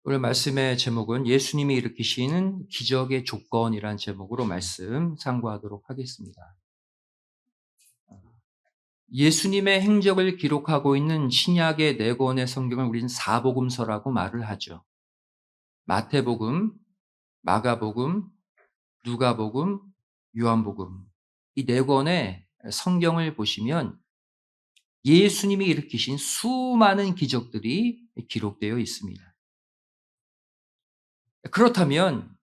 오늘 말씀의 제목은 예수님이 일으키시는 기적의 조건이란 제목으로 말씀 상고하도록 하겠습니다. 예수님의 행적을 기록하고 있는 신약의 네 권의 성경을 우리는 사복음서라고 말을 하죠. 마태복음, 마가복음, 누가복음, 요한복음. 이 네 권의 성경을 보시면 예수님이 일으키신 수많은 기적들이 기록되어 있습니다. 그렇다면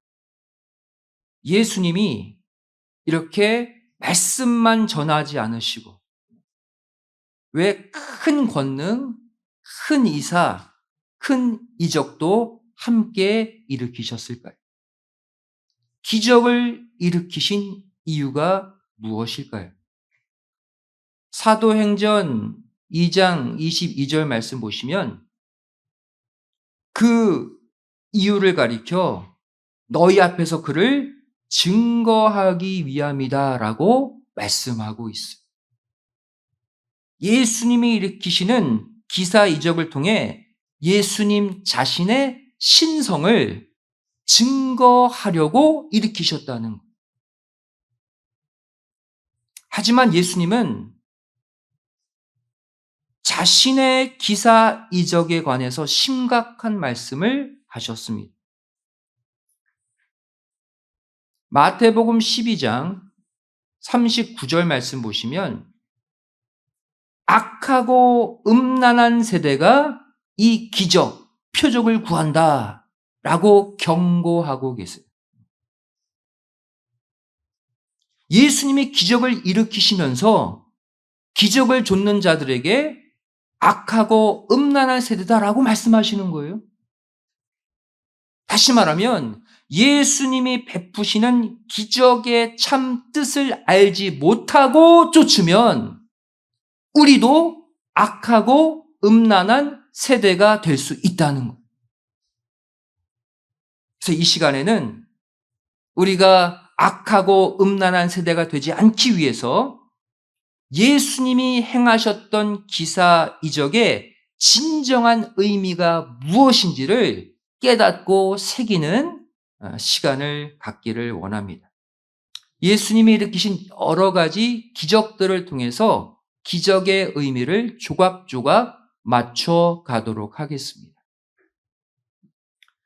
예수님이 이렇게 말씀만 전하지 않으시고 왜 큰 권능, 큰 이사, 큰 이적도 함께 일으키셨을까요? 기적을 일으키신 이유가 무엇일까요? 사도행전 2장 22절 말씀 보시면 그 이유를 가리켜 너희 앞에서 그를 증거하기 위함이다라고 말씀하고 있어요. 예수님이 일으키시는 기사 이적을 통해 예수님 자신의 신성을 증거하려고 일으키셨다는 거예요. 하지만 예수님은 자신의 기사 이적에 관해서 심각한 말씀을 하셨습니다. 마태복음 12장 39절 말씀 보시면 악하고 음란한 세대가 이 기적, 표적을 구한다 라고 경고하고 계세요. 예수님이 기적을 일으키시면서 기적을 좇는 자들에게 악하고 음란한 세대다라고 말씀하시는 거예요. 다시 말하면 예수님이 베푸시는 기적의 참 뜻을 알지 못하고 쫓으면 우리도 악하고 음란한 세대가 될 수 있다는 거예요. 그래서 이 시간에는 우리가 악하고 음란한 세대가 되지 않기 위해서 예수님이 행하셨던 기사 이적의 진정한 의미가 무엇인지를 깨닫고 새기는 시간을 갖기를 원합니다. 예수님이 일으키신 여러 가지 기적들을 통해서 기적의 의미를 조각조각 맞춰 가도록 하겠습니다.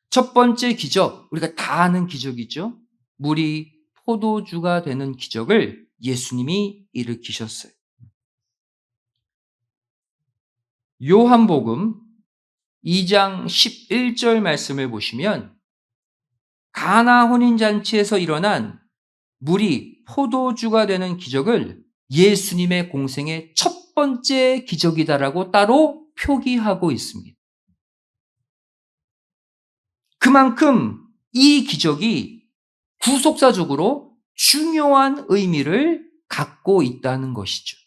첫 번째 기적, 우리가 다 아는 기적이죠. 물이 포도주가 되는 기적을 예수님이 일으키셨어요. 요한복음 2장 11절 말씀을 보시면 가나 혼인잔치에서 일어난 물이 포도주가 되는 기적을 예수님의 공생의 첫 번째 기적이다라고 따로 표기하고 있습니다. 그만큼 이 기적이 구속사적으로 중요한 의미를 갖고 있다는 것이죠.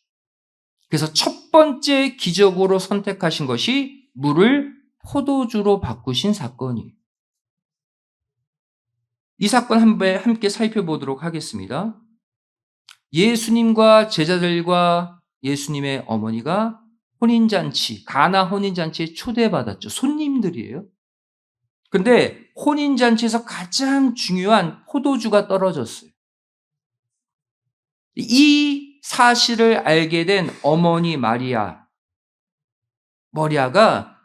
그래서 첫 번째 기적으로 선택하신 것이 물을 포도주로 바꾸신 사건이에요. 이 사건 함께 살펴보도록 하겠습니다. 예수님과 제자들과 예수님의 어머니가 혼인잔치, 가나 혼인잔치에 초대받았죠. 손님들이에요. 근데 혼인잔치에서 가장 중요한 포도주가 떨어졌어요. 이 사실을 알게 된 어머니 머리아가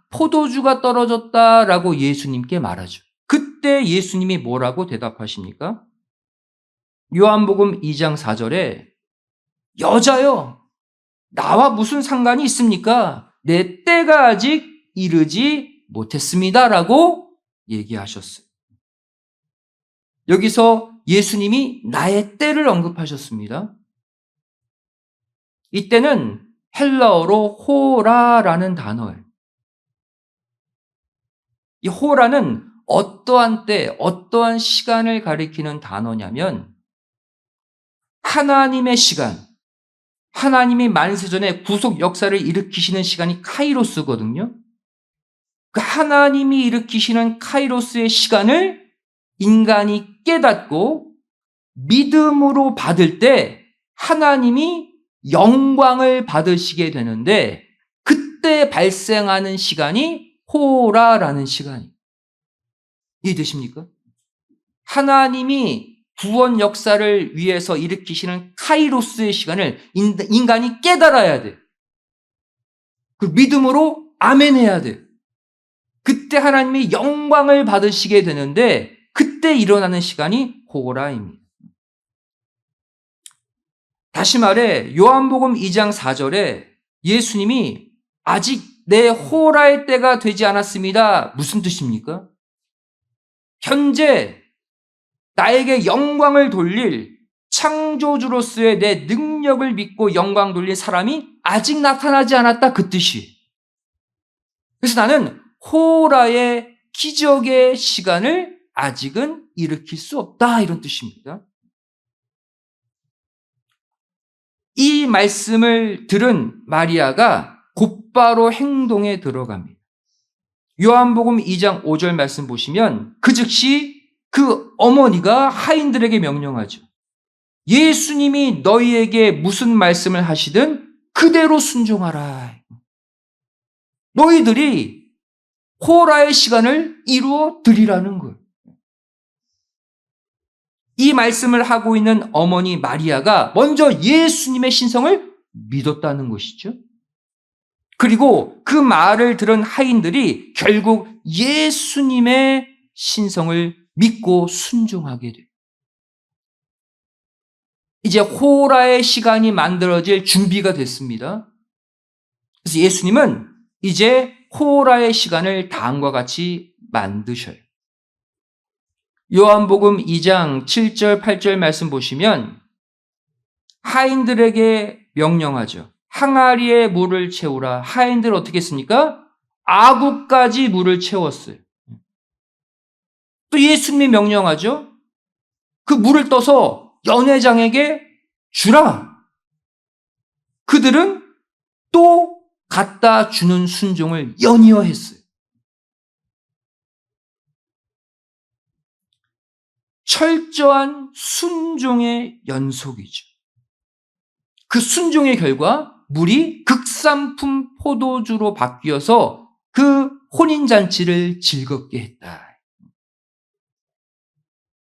포도주가 떨어졌다라고 예수님께 말하죠. 그때 예수님이 뭐라고 대답하십니까? 요한복음 2장 4절에 여자여, 나와 무슨 상관이 있습니까? 내 때가 아직 이르지 못했습니다라고 얘기하셨어요. 여기서 예수님이 나의 때를 언급하셨습니다. 이때는 헬라어로 호라라는 단어예요. 이 호라는 어떠한 때, 어떠한 시간을 가리키는 단어냐면 하나님의 시간, 하나님이 만세전에 구속 역사를 일으키시는 시간이 카이로스거든요. 그 하나님이 일으키시는 카이로스의 시간을 인간이 깨닫고 믿음으로 받을 때 하나님이 영광을 받으시게 되는데 그때 발생하는 시간이 호라라는 시간이에요. 이해되십니까? 하나님이 구원 역사를 위해서 일으키시는 카이로스의 시간을 인간이 깨달아야 돼. 그 믿음으로 아멘해야 돼. 그때 하나님이 영광을 받으시게 되는데 그때 일어나는 시간이 호라입니다. 다시 말해 요한복음 2장 4절에 예수님이 아직 내 호라의 때가 되지 않았습니다. 무슨 뜻입니까? 현재 나에게 영광을 돌릴 창조주로서의 내 능력을 믿고 영광 돌릴 사람이 아직 나타나지 않았다, 그 뜻이. 그래서 나는 호라의 기적의 시간을 아직은 일으킬 수 없다, 이런 뜻입니다. 이 말씀을 들은 마리아가 곧바로 행동에 들어갑니다. 요한복음 2장 5절 말씀 보시면 그 즉시 그 어머니가 하인들에게 명령하죠. 예수님이 너희에게 무슨 말씀을 하시든 그대로 순종하라. 너희들이 호라의 시간을 이루어 드리라는 거예요. 이 말씀을 하고 있는 어머니 마리아가 먼저 예수님의 신성을 믿었다는 것이죠. 그리고 그 말을 들은 하인들이 결국 예수님의 신성을 믿고 순종하게 돼요. 이제 호라의 시간이 만들어질 준비가 됐습니다. 그래서 예수님은 이제 호라의 시간을 다음과 같이 만드셔요. 요한복음 2장 7절 8절 말씀 보시면 하인들에게 명령하죠. 항아리에 물을 채우라. 하인들 어떻게 했습니까? 아구까지 물을 채웠어요. 또 예수님이 명령하죠. 그 물을 떠서 연회장에게 주라. 그들은 또 갖다 주는 순종을 연이어 했어요. 철저한 순종의 연속이죠. 그 순종의 결과 물이 극산품 포도주로 바뀌어서 그 혼인잔치를 즐겁게 했다.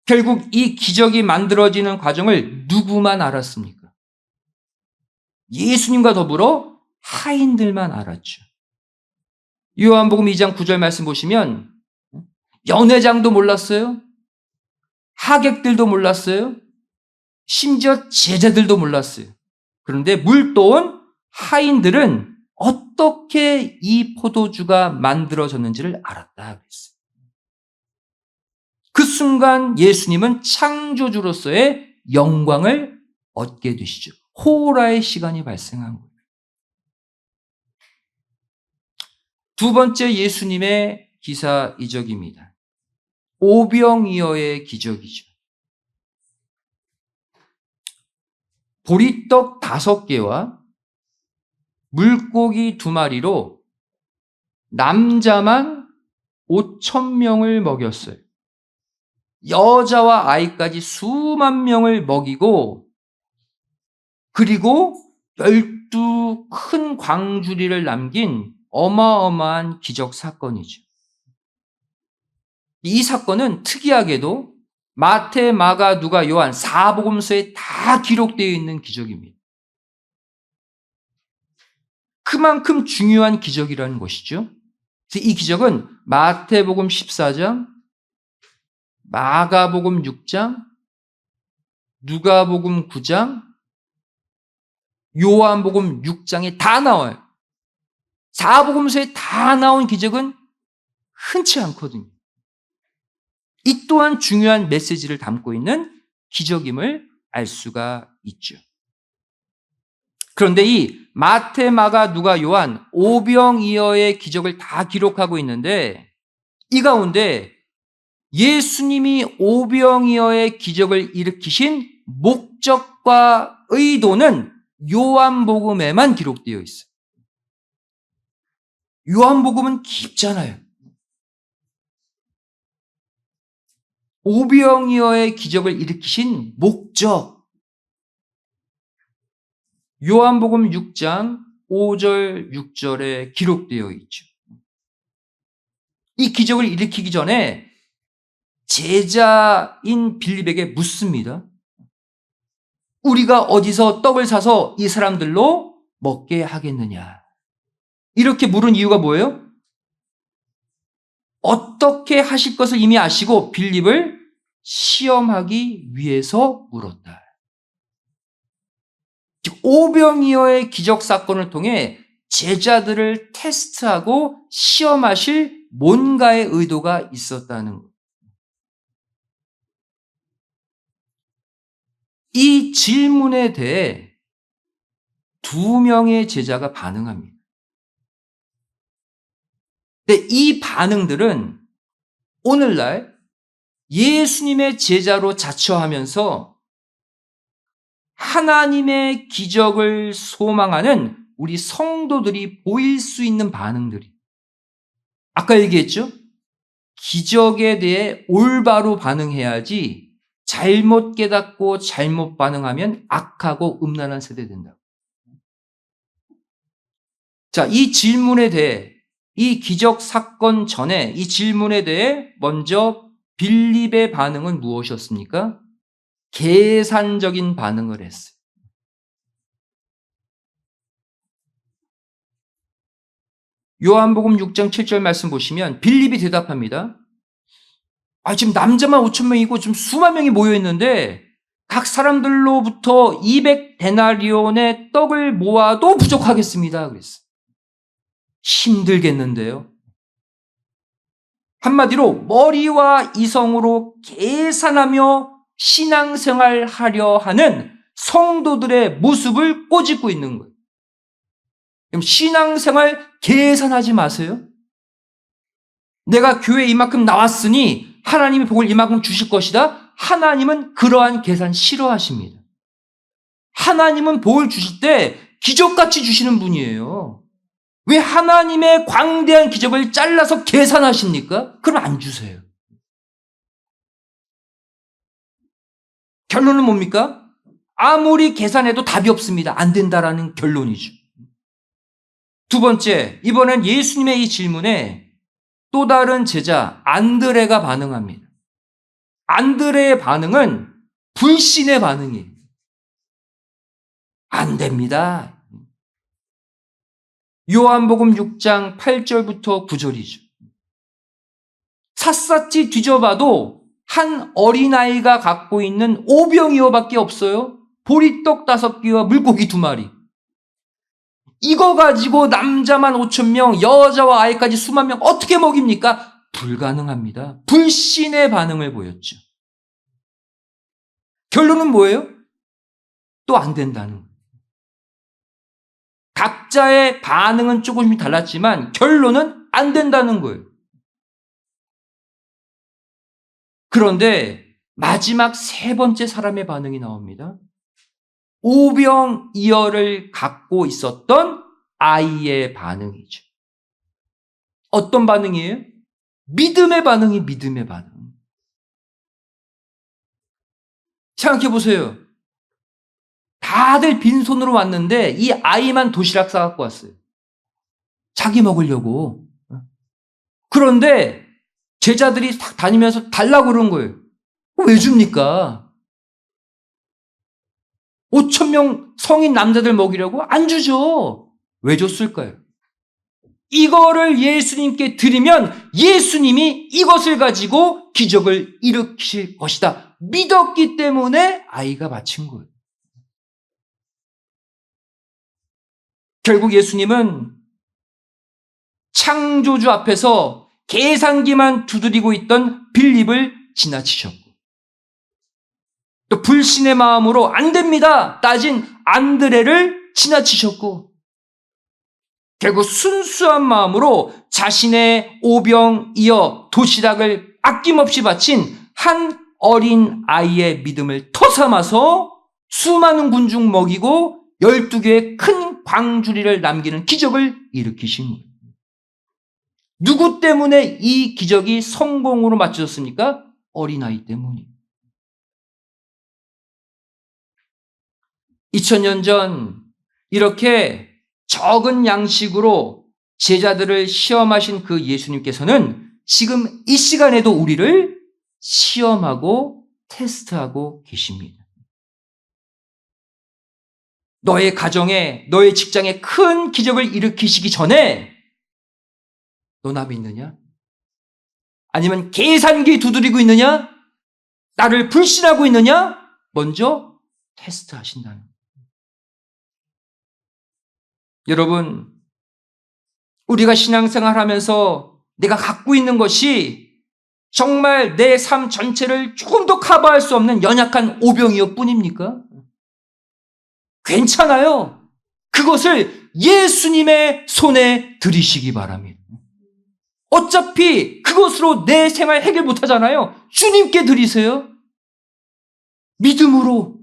결국 이 기적이 만들어지는 과정을 누구만 알았습니까? 예수님과 더불어 하인들만 알았죠. 요한복음 2장 9절 말씀 보시면 연회장도 몰랐어요. 하객들도 몰랐어요. 심지어 제자들도 몰랐어요. 그런데 물도온 하인들은 어떻게 이 포도주가 만들어졌는지를 알았다 그랬어요. 그 순간 예수님은 창조주로서의 영광을 얻게 되시죠. 호라의 시간이 발생한 거예요. 두 번째 예수님의 기사 이적입니다. 오병이어의 기적이죠. 보리떡 5개와 물고기 2마리로 남자만 5,000명을 먹였어요. 여자와 아이까지 수만 명을 먹이고 그리고 12 큰 광주리를 남긴 어마어마한 기적 사건이죠. 이 사건은 특이하게도 마태, 마가, 누가, 요한 4복음서에 다 기록되어 있는 기적입니다. 그만큼 중요한 기적이라는 것이죠. 그래서 이 기적은 마태복음 14장, 마가복음 6장, 누가복음 9장, 요한복음 6장에 다 나와요. 4복음서에 다 나온 기적은 흔치 않거든요. 이 또한 중요한 메시지를 담고 있는 기적임을 알 수가 있죠. 그런데 이 마태, 마가, 누가, 요한 오병이어의 기적을 다 기록하고 있는데 이 가운데 예수님이 오병이어의 기적을 일으키신 목적과 의도는 요한복음에만 기록되어 있어요. 요한복음은 깊잖아요. 오병이어의 기적을 일으키신 목적. 요한복음 6장 5절 6절에 기록되어 있죠. 이 기적을 일으키기 전에 제자인 빌립에게 묻습니다. 우리가 어디서 떡을 사서 이 사람들로 먹게 하겠느냐? 이렇게 물은 이유가 뭐예요? 어떻게 하실 것을 이미 아시고 빌립을 시험하기 위해서 물었다. 즉, 오병이어의 기적 사건을 통해 제자들을 테스트하고 시험하실 뭔가의 의도가 있었다는 것. 이 질문에 대해 2명의 제자가 반응합니다. 근데 이 반응들은 오늘날 예수님의 제자로 자처하면서 하나님의 기적을 소망하는 우리 성도들이 보일 수 있는 반응들이, 아까 얘기했죠? 기적에 대해 올바로 반응해야지 잘못 깨닫고 잘못 반응하면 악하고 음란한 세대 된다. 자, 이 질문에 대해, 이 기적 사건 전에 이 질문에 대해 먼저 빌립의 반응은 무엇이었습니까? 계산적인 반응을 했어요. 요한복음 6장 7절 말씀 보시면 빌립이 대답합니다. 지금 남자만 5,000명이고 지금 수만 명이 모여 있는데 각 사람들로부터 200데나리온의 떡을 모아도 부족하겠습니다. 그랬어요. 힘들겠는데요. 한마디로 머리와 이성으로 계산하며 신앙생활 하려 하는 성도들의 모습을 꼬집고 있는 거예요. 그럼 신앙생활 계산하지 마세요. 내가 교회에 이만큼 나왔으니 하나님이 복을 이만큼 주실 것이다. 하나님은 그러한 계산 싫어하십니다. 하나님은 복을 주실 때 기적같이 주시는 분이에요. 왜 하나님의 광대한 기적을 잘라서 계산하십니까? 그럼 안 주세요. 결론은 뭡니까? 아무리 계산해도 답이 없습니다. 안 된다라는 결론이죠. 두 번째, 이번엔 예수님의 이 질문에 또 다른 제자 안드레가 반응합니다. 안드레의 반응은 불신의 반응이에요. 안 됩니다. 요한복음 6장 8절부터 9절이죠. 샅샅이 뒤져봐도 한 어린아이가 갖고 있는 오병이어밖에 없어요. 보리떡 5개와 물고기 2마리. 이거 가지고 남자만 5,000명, 여자와 아이까지 수만 명 어떻게 먹입니까? 불가능합니다. 불신의 반응을 보였죠. 결론은 뭐예요? 또 안 된다는 거예요. 각자의 반응은 조금씩 달랐지만 결론은 안 된다는 거예요. 그런데 마지막 3번째 사람의 반응이 나옵니다. 오병이어를 갖고 있었던 아이의 반응이죠. 어떤 반응이에요? 믿음의 반응이 믿음의 반응. 생각해 보세요. 다들 빈손으로 왔는데 이 아이만 도시락 싸갖고 왔어요. 자기 먹으려고. 그런데 제자들이 딱 다니면서 달라고 그러는 거예요. 왜 줍니까? 5,000명 성인 남자들 먹이려고? 안 주죠. 왜 줬을까요? 이거를 예수님께 드리면 예수님이 이것을 가지고 기적을 일으키실 것이다. 믿었기 때문에 아이가 바친 거예요. 결국 예수님은 창조주 앞에서 계산기만 두드리고 있던 빌립을 지나치셨고, 또 불신의 마음으로 안 됩니다 따진 안드레를 지나치셨고, 결국 순수한 마음으로 자신의 오병이어 도시락을 아낌없이 바친 한 어린 아이의 믿음을 터삼아서 수많은 군중 먹이고 12개의 큰 광주리를 남기는 기적을 일으키신 거예요. 누구 때문에 이 기적이 성공으로 맞춰졌습니까? 어린아이 때문이에요. 2000년 전 이렇게 적은 양식으로 제자들을 시험하신 그 예수님께서는 지금 이 시간에도 우리를 시험하고 테스트하고 계십니다. 너의 가정에, 너의 직장에 큰 기적을 일으키시기 전에 너 나 믿느냐? 아니면 계산기 두드리고 있느냐? 나를 불신하고 있느냐? 먼저 테스트 하신다는 거예요. 여러분, 우리가 신앙생활 하면서 내가 갖고 있는 것이 정말 내 삶 전체를 조금 더 커버할 수 없는 연약한 오병이어 뿐입니까? 괜찮아요. 그것을 예수님의 손에 들이시기 바랍니다. 어차피 그것으로 내 생활 해결 못 하잖아요. 주님께 드리세요. 믿음으로.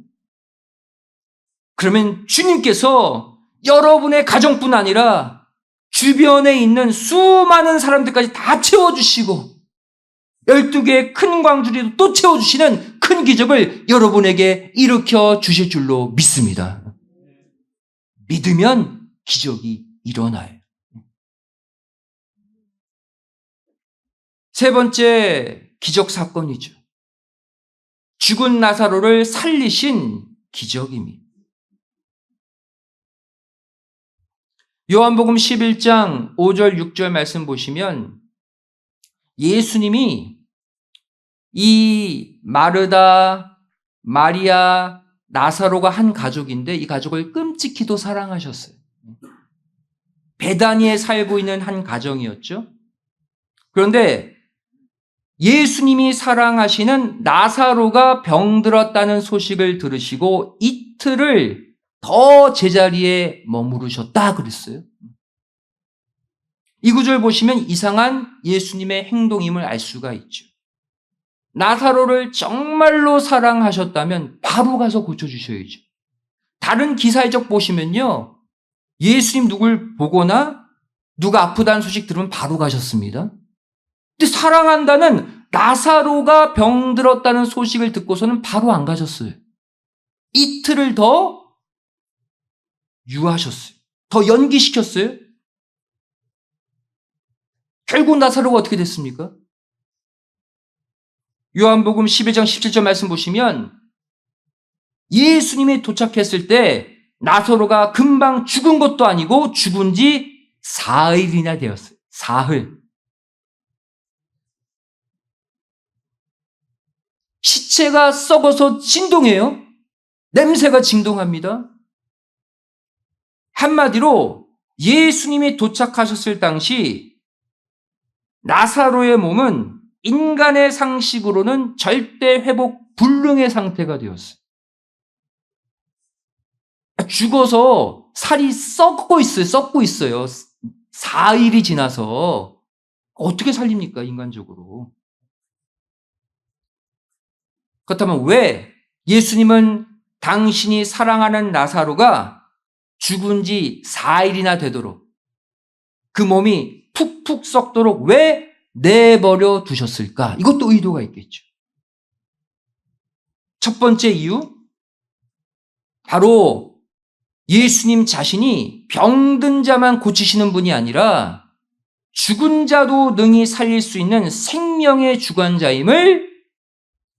그러면 주님께서 여러분의 가정뿐 아니라 주변에 있는 수많은 사람들까지 다 채워주시고 12개의 큰 광주리도 또 채워주시는 큰 기적을 여러분에게 일으켜 주실 줄로 믿습니다. 믿으면 기적이 일어나요. 세 번째 기적 사건이죠. 죽은 나사로를 살리신 기적입니다. 요한복음 11장 5절 6절 말씀 보시면 예수님이 이 마르다, 마리아, 나사로가 한 가족인데 이 가족을 끔찍히도 사랑하셨어요. 베다니에 살고 있는 한 가정이었죠. 그런데 예수님이 사랑하시는 나사로가 병들었다는 소식을 들으시고 이틀을 더 제자리에 머무르셨다 그랬어요. 이 구절 보시면 이상한 예수님의 행동임을 알 수가 있죠. 나사로를 정말로 사랑하셨다면 바로 가서 고쳐주셔야죠. 다른 기사적 보시면요. 예수님 누굴 보거나 누가 아프다는 소식 들으면 바로 가셨습니다. 근데 사랑한다는 나사로가 병들었다는 소식을 듣고서는 바로 안 가셨어요. 이틀을 더 유하셨어요. 더 연기시켰어요. 결국 나사로가 어떻게 됐습니까? 요한복음 11장 17절 말씀 보시면 예수님이 도착했을 때 나사로가 금방 죽은 것도 아니고 죽은 지 사흘이나 되었어요. 사흘. 시체가 썩어서 진동해요. 냄새가 진동합니다. 한마디로 예수님이 도착하셨을 당시 나사로의 몸은 인간의 상식으로는 절대 회복 불능의 상태가 되었어요. 죽어서 살이 썩고 있어요. 사일이 지나서. 어떻게 살립니까, 인간적으로? 그렇다면 왜 예수님은 당신이 사랑하는 나사로가 죽은 지 4일이나 되도록 그 몸이 푹푹 썩도록 왜 내버려 두셨을까? 이것도 의도가 있겠죠. 첫 번째 이유, 바로 예수님 자신이 병든 자만 고치시는 분이 아니라 죽은 자도 능히 살릴 수 있는 생명의 주관자임을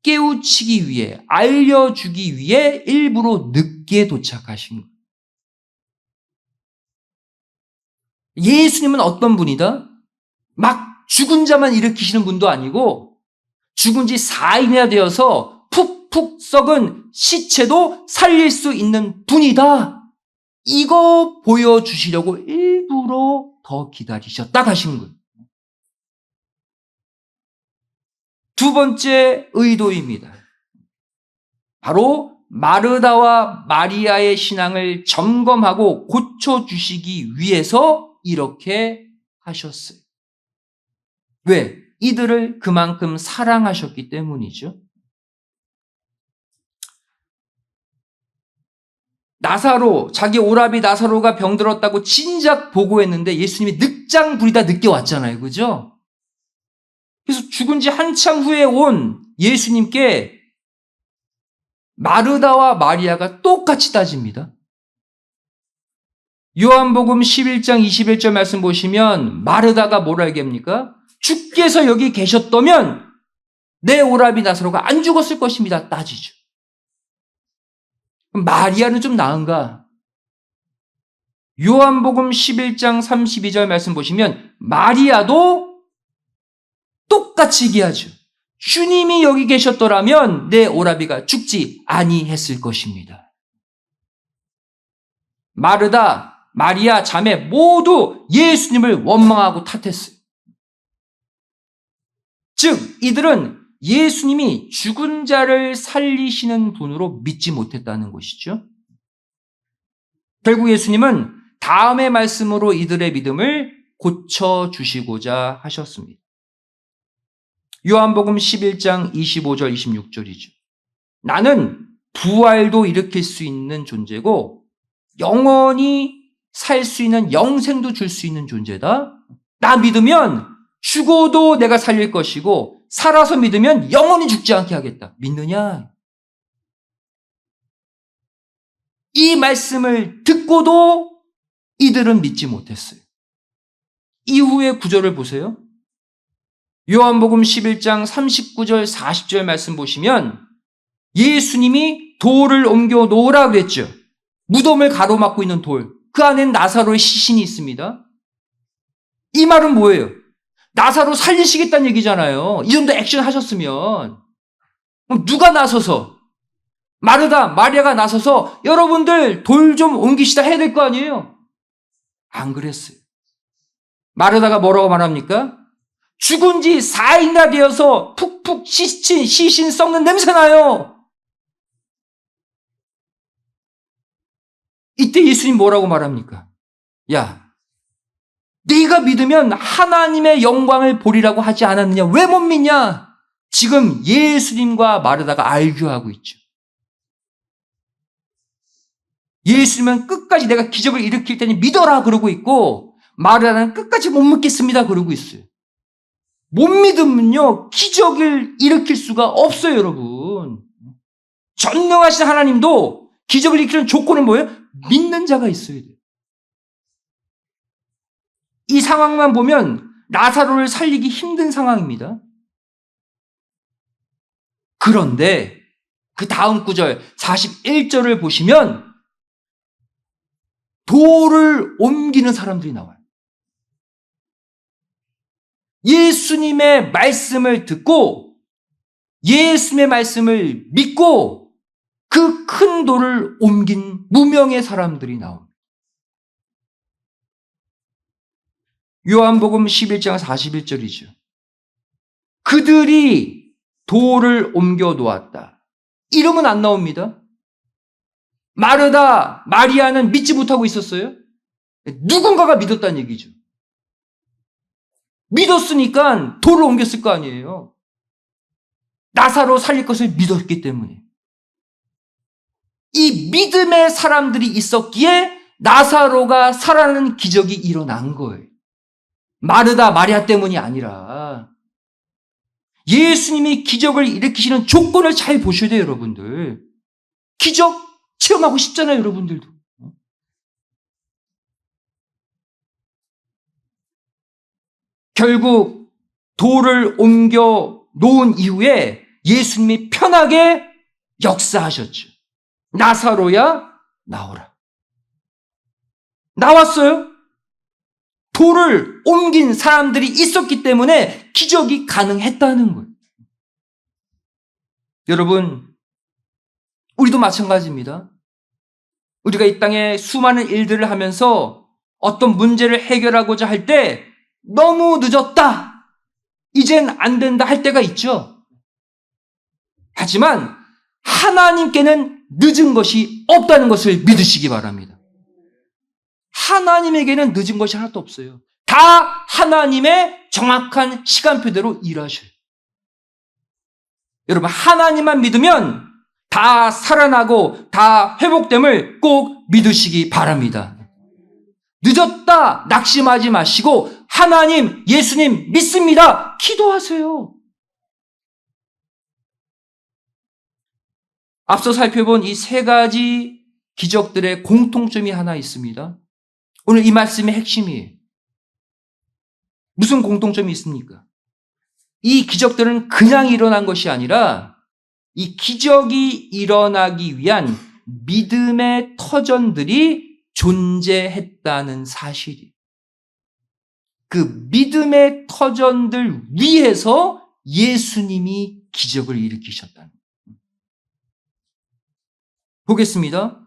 깨우치기 위해, 알려주기 위해 일부러 늦게 도착하신 거예요. 예수님은 어떤 분이다? 막 죽은 자만 일으키시는 분도 아니고 죽은 지 4일이나 되어서 푹푹 썩은 시체도 살릴 수 있는 분이다. 이거 보여주시려고 일부러 더 기다리셨다 가신 거예요. 두 번째 의도입니다. 바로 마르다와 마리아의 신앙을 점검하고 고쳐주시기 위해서 이렇게 하셨어요. 왜? 이들을 그만큼 사랑하셨기 때문이죠. 나사로, 자기 오라비 나사로가 병들었다고 진작 보고했는데 예수님이 늑장 부리다 늦게 왔잖아요. 그죠? 그래서 죽은 지 한참 후에 온 예수님께 마르다와 마리아가 똑같이 따집니다. 요한복음 11장 21절 말씀 보시면 마르다가 뭐라 얘기합니까? 주께서 여기 계셨다면 내 오라비 나사로가 안 죽었을 것입니다. 따지죠. 그럼 마리아는 좀 나은가? 요한복음 11장 32절 말씀 보시면 마리아도 똑같이 얘기하죠. 주님이 여기 계셨더라면 내 오라비가 죽지 아니했을 것입니다. 마르다, 마리아 자매 모두 예수님을 원망하고 탓했어요. 즉 이들은 예수님이 죽은 자를 살리시는 분으로 믿지 못했다는 것이죠. 결국 예수님은 다음의 말씀으로 이들의 믿음을 고쳐주시고자 하셨습니다. 요한복음 11장 25절 26절이죠. 나는 부활도 일으킬 수 있는 존재고 영원히 살 수 있는 영생도 줄 수 있는 존재다. 나 믿으면 죽어도 내가 살릴 것이고 살아서 믿으면 영원히 죽지 않게 하겠다. 믿느냐? 이 말씀을 듣고도 이들은 믿지 못했어요. 이후의 구절을 보세요. 요한복음 11장 39절 40절 말씀 보시면 예수님이 돌을 옮겨 놓으라 그랬죠. 무덤을 가로막고 있는 돌. 그 안엔 나사로의 시신이 있습니다. 이 말은 뭐예요? 나사로 살리시겠다는 얘기잖아요. 이 정도 액션 하셨으면. 그럼 누가 나서서? 마르다, 마리아가 나서서 여러분들 돌 좀 옮기시다 해야 될 거 아니에요? 안 그랬어요. 마르다가 뭐라고 말합니까? 죽은 지 4일이나 되어서 푹푹 시친 시신 썩는 냄새 나요. 이때 예수님 뭐라고 말합니까? 야, 네가 믿으면 하나님의 영광을 보리라고 하지 않았느냐? 왜 못 믿냐? 지금 예수님과 마르다가 알교하고 있죠. 예수님은 끝까지 내가 기적을 일으킬 테니 믿어라 그러고 있고 마르다는 끝까지 못 믿겠습니다 그러고 있어요. 못 믿으면요 기적을 일으킬 수가 없어요. 여러분, 전능하신 하나님도 기적을 일으키는 조건은 뭐예요? 믿는 자가 있어야 돼요. 이 상황만 보면 나사로를 살리기 힘든 상황입니다. 그런데 그 다음 구절 41절을 보시면 돌을 옮기는 사람들이 나와요. 예수님의 말씀을 듣고 예수님의 말씀을 믿고 그 큰 돌을 옮긴 무명의 사람들이 나옵니다. 요한복음 11장 41절이죠. 그들이 돌을 옮겨 놓았다. 이름은 안 나옵니다. 마르다, 마리아는 믿지 못하고 있었어요. 누군가가 믿었다는 얘기죠. 믿었으니까 돌을 옮겼을 거 아니에요. 나사로 살릴 것을 믿었기 때문에. 이 믿음의 사람들이 있었기에 나사로가 살아나는 기적이 일어난 거예요. 마르다, 마리아 때문이 아니라 예수님이 기적을 일으키시는 조건을 잘 보셔야 돼요, 여러분들. 기적 체험하고 싶잖아요, 여러분들도. 결국 돌을 옮겨 놓은 이후에 예수님이 편하게 역사하셨죠. 나사로야 나오라. 나왔어요. 돌을 옮긴 사람들이 있었기 때문에 기적이 가능했다는 거예요. 여러분, 우리도 마찬가지입니다. 우리가 이 땅에 수많은 일들을 하면서 어떤 문제를 해결하고자 할 때 너무 늦었다, 이젠 안 된다 할 때가 있죠. 하지만 하나님께는 늦은 것이 없다는 것을 믿으시기 바랍니다. 하나님에게는 늦은 것이 하나도 없어요. 다 하나님의 정확한 시간표대로 일하셔요. 여러분, 하나님만 믿으면 다 살아나고 다 회복됨을 꼭 믿으시기 바랍니다. 늦었다 낙심하지 마시고 하나님, 예수님 믿습니다. 기도하세요. 앞서 살펴본 이 세 가지 기적들의 공통점이 하나 있습니다. 오늘 이 말씀의 핵심이에요. 무슨 공통점이 있습니까? 이 기적들은 그냥 일어난 것이 아니라 이 기적이 일어나기 위한 믿음의 터전들이 존재했다는 사실이. 그 믿음의 터전들 위에서 예수님이 기적을 일으키셨다는 거예요. 보겠습니다.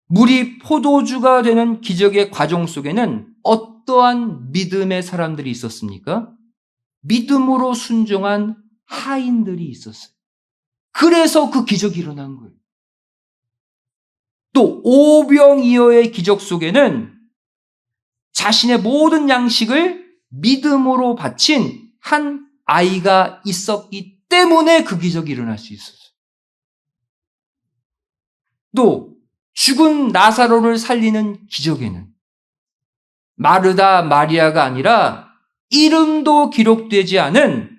물이 포도주가 되는 기적의 과정 속에는 어떠한 믿음의 사람들이 있었습니까? 믿음으로 순종한 하인들이 있었어요. 그래서 그 기적이 일어난 거예요. 또 오병이어의 기적 속에는 자신의 모든 양식을 믿음으로 바친 한 아이가 있었기 때문에 그 기적이 일어날 수 있었어요. 또 죽은 나사로를 살리는 기적에는 마르다, 마리아가 아니라 이름도 기록되지 않은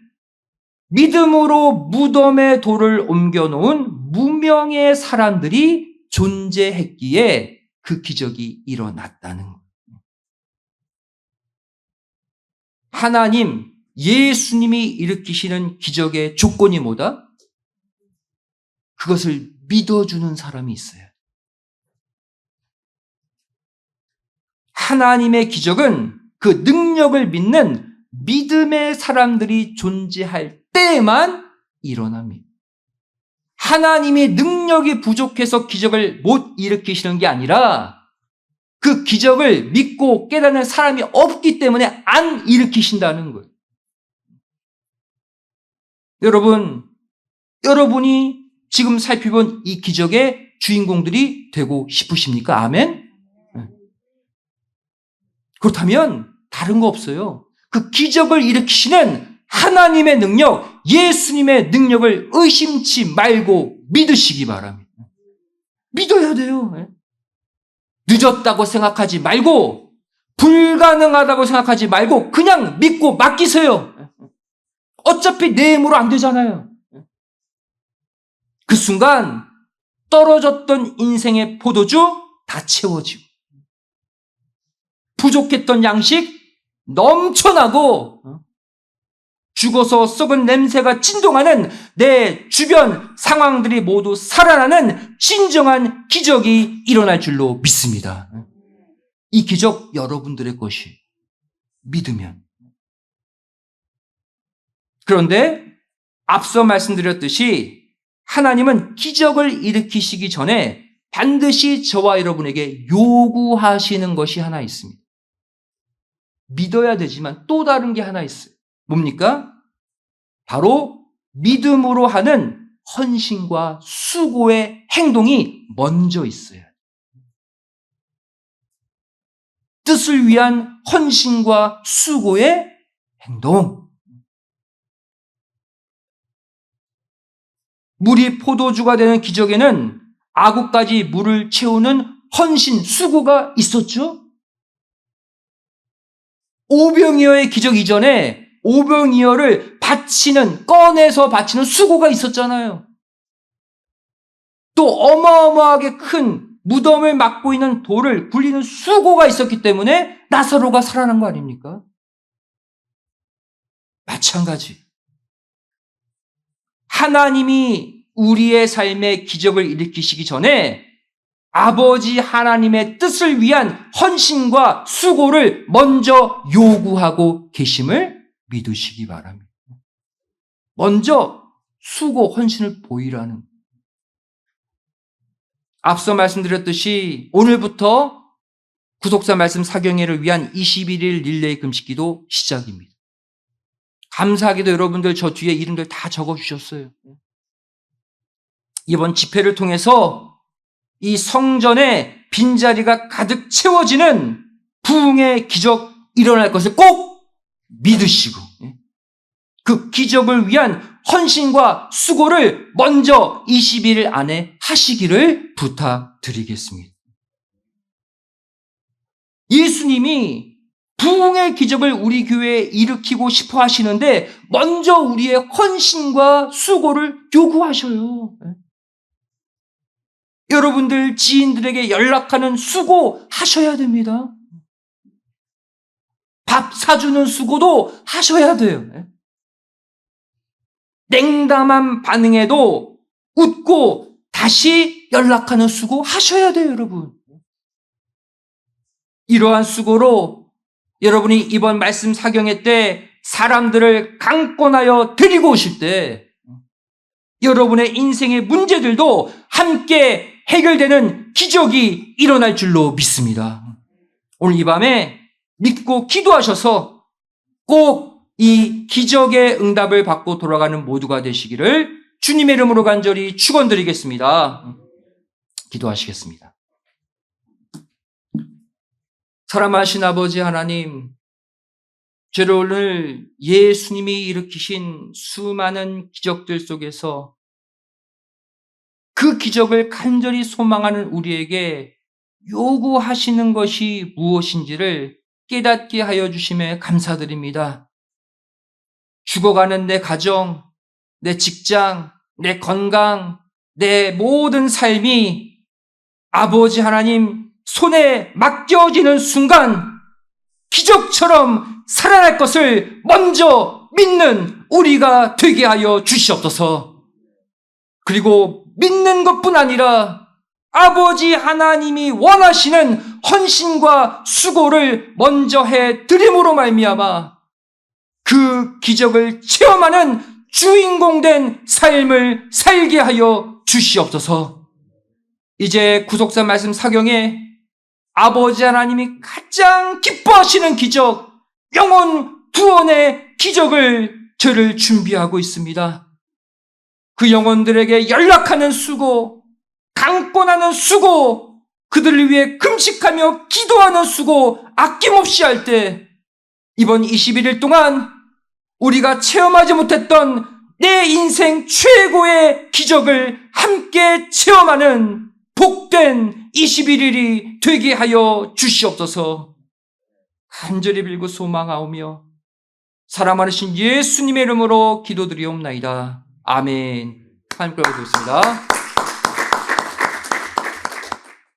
믿음으로 무덤에 돌을 옮겨놓은 무명의 사람들이 존재했기에 그 기적이 일어났다는 거예요. 하나님, 예수님이 일으키시는 기적의 조건이 뭐다? 그것을 믿어주는 사람이 있어요. 하나님의 기적은 그 능력을 믿는 믿음의 사람들이 존재할 때에만 일어납니다. 하나님이 능력이 부족해서 기적을 못 일으키시는 게 아니라 그 기적을 믿고 깨닫는 사람이 없기 때문에 안 일으키신다는 거예요. 여러분이 지금 살펴본 이 기적의 주인공들이 되고 싶으십니까? 아멘? 그렇다면 다른 거 없어요. 그 기적을 일으키시는 하나님의 능력, 예수님의 능력을 의심치 말고 믿으시기 바랍니다. 믿어야 돼요. 늦었다고 생각하지 말고 불가능하다고 생각하지 말고 그냥 믿고 맡기세요. 어차피 내 힘으로 안 되잖아요. 그 순간 떨어졌던 인생의 포도주 다 채워지고 부족했던 양식 넘쳐나고 죽어서 썩은 냄새가 진동하는 내 주변 상황들이 모두 살아나는 진정한 기적이 일어날 줄로 믿습니다. 이 기적 여러분들의 것이 믿으면. 그런데 앞서 말씀드렸듯이 하나님은 기적을 일으키시기 전에 반드시 저와 여러분에게 요구하시는 것이 하나 있습니다. 믿어야 되지만 또 다른 게 하나 있어요. 뭡니까? 바로 믿음으로 하는 헌신과 수고의 행동이 먼저 있어요. 뜻을 위한 헌신과 수고의 행동. 물이 포도주가 되는 기적에는 아구까지 물을 채우는 헌신, 수고가 있었죠. 오병이어의 기적 이전에 오병이어를 꺼내서 바치는 수고가 있었잖아요. 또 어마어마하게 큰 무덤을 막고 있는 돌을 굴리는 수고가 있었기 때문에 나사로가 살아난 거 아닙니까? 마찬가지. 하나님이 우리의 삶에 기적을 일으키시기 전에 아버지 하나님의 뜻을 위한 헌신과 수고를 먼저 요구하고 계심을 믿으시기 바랍니다. 먼저 수고, 헌신을 보이라는. 앞서 말씀드렸듯이 오늘부터 구속사 말씀 사경회를 위한 21일 릴레이 금식기도 시작입니다. 감사하게도 여러분들 저 뒤에 이름들 다 적어주셨어요. 이번 집회를 통해서 이 성전의 빈자리가 가득 채워지는 부흥의 기적 일어날 것을 꼭 믿으시고 그 기적을 위한 헌신과 수고를 먼저 20일 안에 하시기를 부탁드리겠습니다. 예수님이 부흥의 기적을 우리 교회에 일으키고 싶어 하시는데 먼저 우리의 헌신과 수고를 요구하셔요. 여러분들 지인들에게 연락하는 수고 하셔야 됩니다. 밥 사주는 수고도 하셔야 돼요. 냉담한 반응에도 웃고 다시 연락하는 수고 하셔야 돼요, 여러분. 이러한 수고로 여러분이 이번 말씀 사경회 때 사람들을 강권하여 데리고 오실 때 여러분의 인생의 문제들도 함께 해결되는 기적이 일어날 줄로 믿습니다. 오늘 이 밤에 믿고 기도하셔서 꼭 이 기적의 응답을 받고 돌아가는 모두가 되시기를 주님의 이름으로 간절히 축원드리겠습니다. 기도하시겠습니다. 사랑하신 아버지 하나님, 저를 오늘 예수님이 일으키신 수많은 기적들 속에서 그 기적을 간절히 소망하는 우리에게 요구하시는 것이 무엇인지를 깨닫게 하여 주심에 감사드립니다. 죽어가는 내 가정, 내 직장, 내 건강, 내 모든 삶이 아버지 하나님 손에 맡겨지는 순간 기적처럼 살아날 것을 먼저 믿는 우리가 되게 하여 주시옵소서. 그리고 믿는 것뿐 아니라 아버지 하나님이 원하시는 헌신과 수고를 먼저 해드림으로 말미암아 그 기적을 체험하는 주인공 된 삶을 살게 하여 주시옵소서. 이제 구속사 말씀 사경에 아버지 하나님이 가장 기뻐하시는 기적, 영혼 구원의 기적을 저를 준비하고 있습니다. 그 영혼들에게 연락하는 수고, 강권하는 수고, 그들을 위해 금식하며 기도하는 수고 아낌없이 할 때 이번 21일 동안 우리가 체험하지 못했던 내 인생 최고의 기적을 함께 체험하는 복된 21일이 되게 하여 주시옵소서. 간절히 빌고 소망하오며 사랑 많으신 예수님의 이름으로 기도드리옵나이다. 아멘. 하나님 끌어보겠습니다.